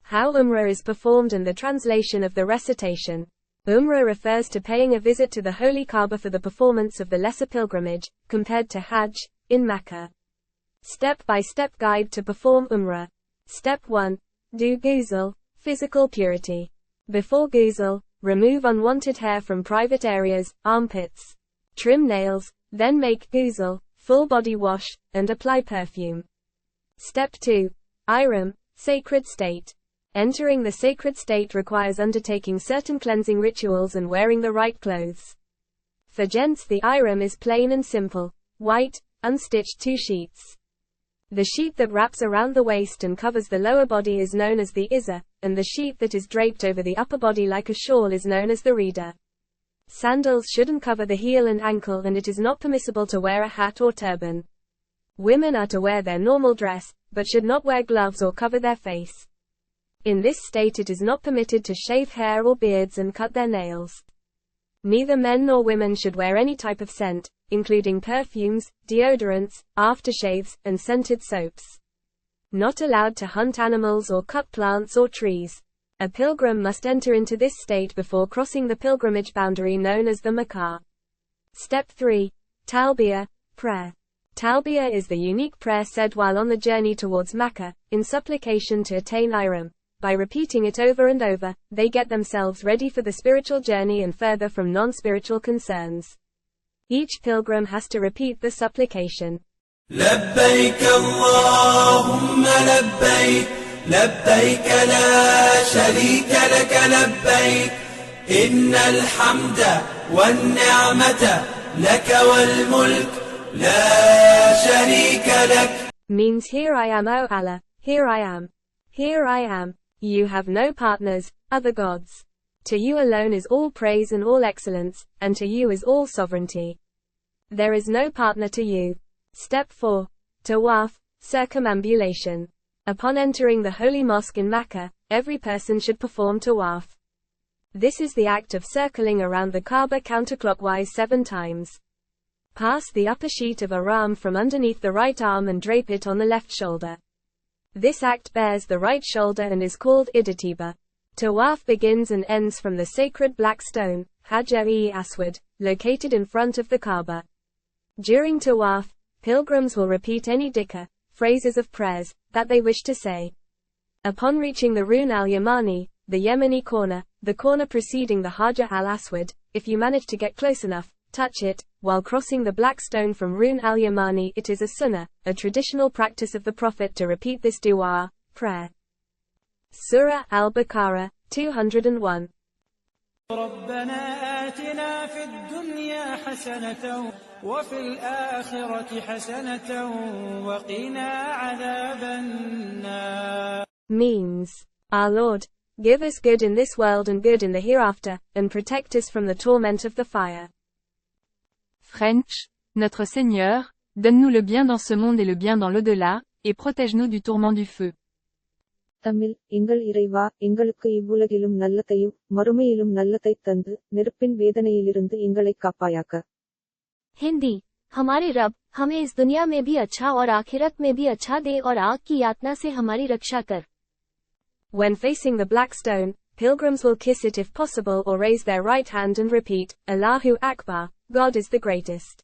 How Umrah is performed and the translation of the recitation. Umrah refers to paying a visit to the Holy Kaaba for the performance of the lesser pilgrimage, compared to Hajj, in Mecca. Step-by-step guide to perform Umrah. Step 1. Do ghusl, physical purity. Before ghusl, remove unwanted hair from private areas, armpits. Trim nails, then make ghusl, full body wash, and apply perfume. Step 2. Ihram, sacred state. Entering the sacred state requires undertaking certain cleansing rituals and wearing the right clothes. For gents, the ihram is plain and simple, white, unstitched 2 sheets. The sheet that wraps around the waist and covers the lower body is known as the izar, and the sheet that is draped over the upper body like a shawl is known as the rida. Sandals shouldn't cover the heel and ankle, and it is not permissible to wear a hat or turban. Women are to wear their normal dress, but should not wear gloves or cover their face. In this state it is not permitted to shave hair or beards and cut their nails. Neither men nor women should wear any type of scent, including perfumes, deodorants, aftershaves, and scented soaps. Not allowed to hunt animals or cut plants or trees. A pilgrim must enter into this state before crossing the pilgrimage boundary known as the Makkah. Step 3. Talbiyah, prayer. Talbiyah is the unique prayer said while on the journey towards Mecca, in supplication to attain Ihram. By repeating it over and over, they get themselves ready for the spiritual journey and further from non-spiritual concerns. Each pilgrim has to repeat the supplication. لبيك اللهم لبيك لبيك لا شريك لك لبيك إن الحمد والنعمة لك والملك لا شريك لك. Means here I am, O Allah, here I am. Here I am. You have no partners, other gods. To you alone is all praise and all excellence, and to you is all sovereignty. There is no partner to you. Step 4. Tawaf, circumambulation. Upon entering the holy mosque in Mecca, every person should perform tawaf. This is the act of circling around the Kaaba counterclockwise 7 times. Pass the upper sheet of ihram from underneath the right arm and drape it on the left shoulder. This act bears the right shoulder and is called idatiba. Tawaf begins and ends from the sacred black stone, Hajr-e-Aswad, located in front of the Kaaba. During tawaf, pilgrims will repeat any dhikr, phrases of prayers, that they wish to say. Upon reaching the Rukn al-Yamani, the Yemeni corner, the corner preceding the Hajr-al-Aswad, if you manage to get close enough, touch it. While crossing the black stone from Rukn al-Yamani, it is a sunnah, a traditional practice of the Prophet to repeat this dua, prayer. Surah al-Baqarah, 201. ربنا آتنا في الدنيا حسنة وفي الآخرة حسنة وقنا عذاب النار. Means, Our Lord, give us good in this world and good in the hereafter, and protect us from the torment of the fire. French, Notre Seigneur, donne-nous le bien dans ce monde et le bien dans l'au-delà, et protège-nous du tourment du feu. Tamil, எங்கள் இறைவா, எங்களுக்கு இவ்வுலகிலும் நல்லதையும், மறுமையிலும் நல்லதைத் தந்து, நெருப்பின் வேதனையிலிருந்து எங்களைக் காப்பாயாக. हिंदी, हमारे रब, हमें इस दुनिया में भी अच्छा और आखिरत में भी अच्छा दे और आग की यातना से हमारी रक्षा कर. When facing the black stone, pilgrims will kiss it if possible or raise their right hand and repeat, Allahu Akbar, God is the greatest.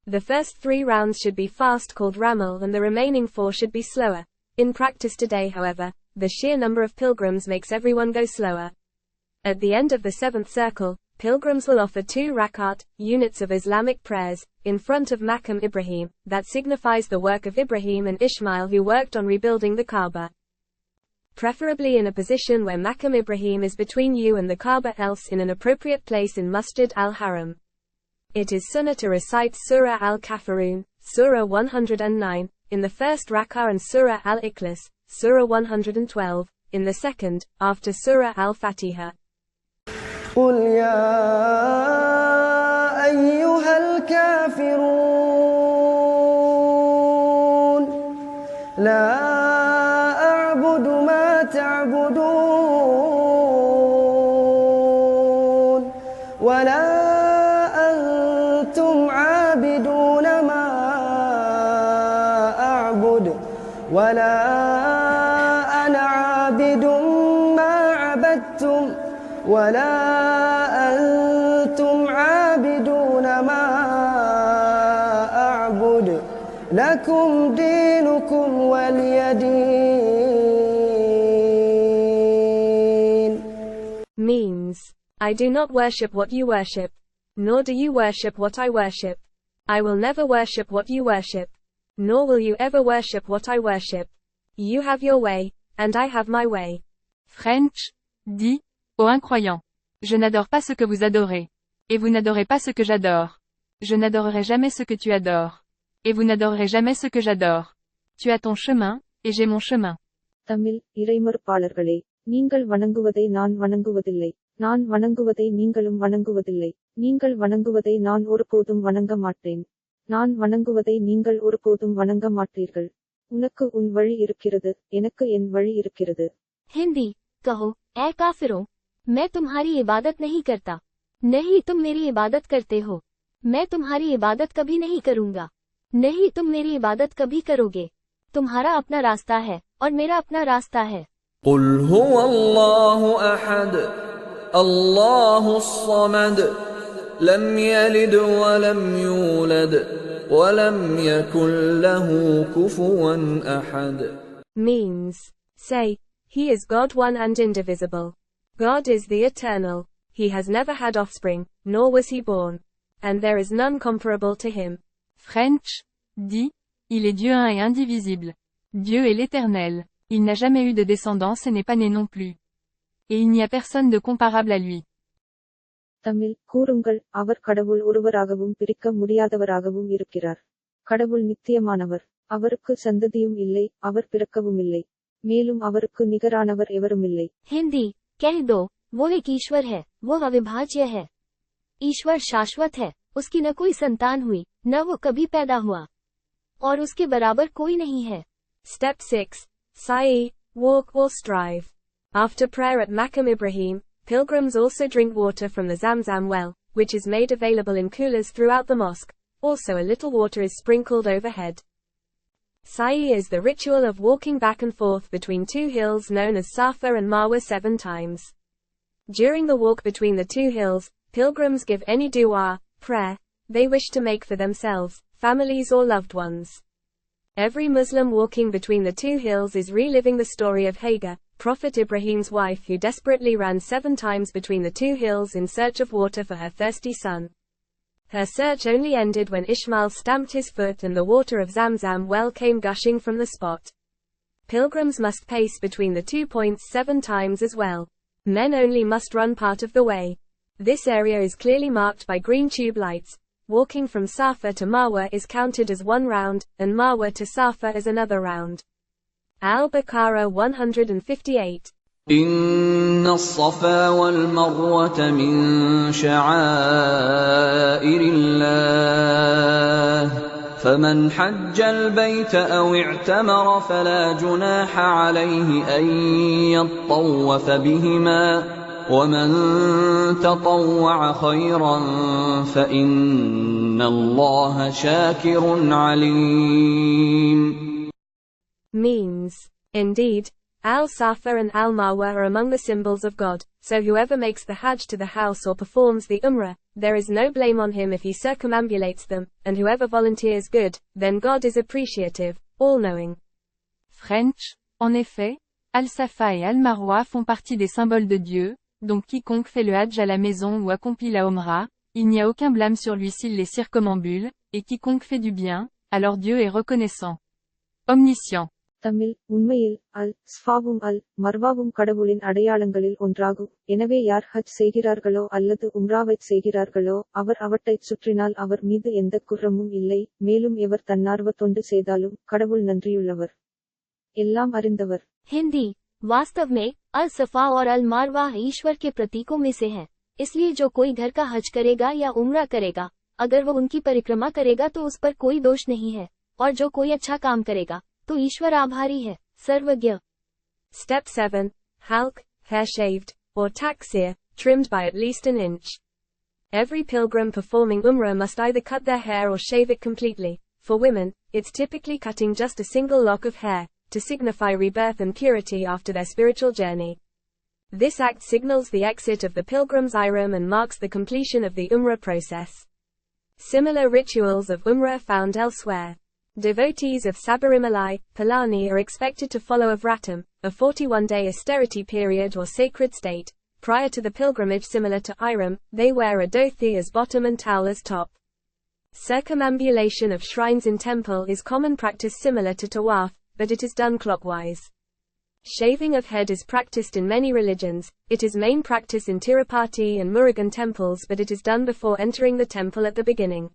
The first 3 rounds should be fast called Ramal and the remaining 4 should be slower. In practice today, however, the sheer number of pilgrims makes everyone go slower. At the end of the 7th circle, pilgrims will offer 2 rakat, units of Islamic prayers, in front of Maqam Ibrahim, that signifies the work of Ibrahim and Ishmael who worked on rebuilding the Kaaba. Preferably in a position where Maqam Ibrahim is between you and the Kaaba, else in an appropriate place in Masjid al-Haram. It is sunnah to recite Surah al-Kafirun, Surah 109, in the first rak'ah and Surah al-Ikhlas, Surah 112, in the second, after Surah al-Fatiha. قل يا أيها الكافرون لا أعبد ما تعبدون ولا أنتم عابدون ما أعبد ولا أنا عابد عبدتم ولا أنتم عابدون ما أعبد لكم دينكم ولي دين. Means, I do not worship what you worship, nor do you worship what I worship. I will never worship what you worship, nor will you ever worship what I worship. You have your way, and I have my way. French, dit, ô incroyants. Je n'adore pas ce que vous adorez. Et vous n'adorez pas ce que j'adore. Je n'adorerai jamais ce que tu adores. Et vous n'adorerez jamais ce que j'adore. Tu as ton chemin, et j'ai mon chemin. Tamil இறைமறுப்பாளர்களே, நீங்கள் வணங்குவதை நான் வணங்குவதில்லை. நான் வணங்குவதை நீங்களும் வணங்குவதில்லை. நீங்கள் வணங்குவதை நான் ஒருபோதும் வணங்க மாட்டேன். நான் வணங்குவதை நீங்கள் ஒருபோதும் வணங்க மாட்டீர்கள். உனக்கு உன் வழி இருக்கிறது, எனக்கு என் வழி இருக்கிறது. हिंदी, कहो, ऐ काफिरों, मैं तुम्हारी इबादत नहीं करता। नहीं तुम मेरी इबादत करते हो। मैं तुम्हारी इबादत कभी नहीं करूंगा। नहीं तुम मेरी इबादत कभी करोगे। तुम्हारा अपना रास्ता है, और मेरा अपना रास्ता है। قل هو الله أحد الله الصمد لم يلد ولم يولد ولم يكن له كفوا أحد. Means, say, He is God one and indivisible. God is the eternal. He has never had offspring, nor was he born. And there is none comparable to him. French, dit, il est Dieu un et indivisible. Dieu est l'Éternel. Il n'a jamais eu de descendance et n'est pas né non plus. Et il n'y a personne de comparable à lui. Tamil, கூறுங்கள், அவர் கடவுள் ஒருவராகவும் பிரிக்க முடியாதவராகவும் இருக்கிறார். கடவுள் நித்தியமானவர். அவருக்கு சந்ததியும் இல்லை, அவர் பிறக்கவும் இல்லை. மேலும் அவருக்கு நிகரானவர் எவருமில்லை. हिंदी, कह दो, वो एक ईश्वर है, वो अविभाज्य है। ईश्वर शाश्वत है, उसकी न कोई संतान हुई, न वो कभी पैदा हुआ, और उसके बराबर कोई नहीं है। Step 6. Sa'i, walk or strive. After prayer at Maqam Ibrahim, pilgrims also drink water from the Zamzam well, which is made available in coolers throughout the mosque. Also a little water is sprinkled overhead. Sa'i is the ritual of walking back and forth between two hills known as Safa and Marwa 7 times. During the walk between the two hills, pilgrims give any dua, prayer, they wish to make for themselves, families or loved ones. Every Muslim walking between the two hills is reliving the story of Hagar, Prophet Ibrahim's wife who desperately ran 7 times between the two hills in search of water for her thirsty son. Her search only ended when Ishmael stamped his foot and the water of Zamzam well came gushing from the spot. Pilgrims must pace between the 2 points 7 times as well. Men only must run part of the way. This area is clearly marked by green tube lights. Walking from Safa to Marwa is counted as 1 round, and Marwa to Safa as another round. Al-Baqarah 158. إن الصفا والمروة من شعائر الله فمن حج البيت أو اعتمر فلا جناح عليه أن يطوف بهما ومن تطوع خيرا فإن الله شاكر عليم. Means, indeed, Al-Safa and Al-Marwa are among the symbols of God, so whoever makes the Hajj to the house or performs the Umrah, there is no blame on him if he circumambulates them, and whoever volunteers good, then God is appreciative, all-knowing. French, en effet, Al-Safa et Al-Marwa font partie des symboles de Dieu, donc quiconque fait le Hajj à la maison ou accomplit la Umrah, il n'y a aucun blâme sur lui s'il les circumambule, et quiconque fait du bien, alors Dieu est reconnaissant. Omniscient. Tamil, உண்மையில், ஸ்ஃபாவும் மர்வாவும் கடவுளின் அடையாளங்களில் ஒன்றாகும். எனவே யார் ஹஜ் செய்கிறார்களோ அல்லது உம்ராவைச் செய்கிறார்களோ, அவர் அவற்றைச் சுற்றினால் அவர் மீது எந்த குற்றமும் இல்லை, மேலும் எவர் தன்னார்வ தொண்டு செய்தாலும், கடவுள் நன்றியுள்ளவர். எல்லாம் அறிந்தவர். हिंदी, वास्तव में, अल-सफा और अल-मारवा ईश्वर के प्रतीकों में से हैं। इसलिए जो कोई घर का हज करेगा या उम्रा करेगा, अगर वो उनकी परिक्रमा करेगा तो उस पर कोई दोष नहीं है, और जो कोई अच्छा काम करेगा, तो ईश्वर आभारी है, सर्वज्ञ. Step 7. Halq, hair shaved, or taksir, trimmed by at least an inch. Every pilgrim performing Umrah must either cut their hair or shave it completely. For women, it's typically cutting just a single lock of hair, to signify rebirth and purity after their spiritual journey. This act signals the exit of the pilgrim's ihram and marks the completion of the Umrah process. Similar rituals of Umrah found elsewhere. Devotees of Sabarimalai, Palani are expected to follow a vratam, a 41-day austerity period or sacred state. Prior to the pilgrimage, similar to ihram, they wear a dhothi as bottom and towel as top. Circumambulation of shrines in temple is common practice similar to tawaf, but it is done clockwise. Shaving of head is practiced in many religions. It is main practice in Tirupati and Murugan temples, but it is done before entering the temple at the beginning.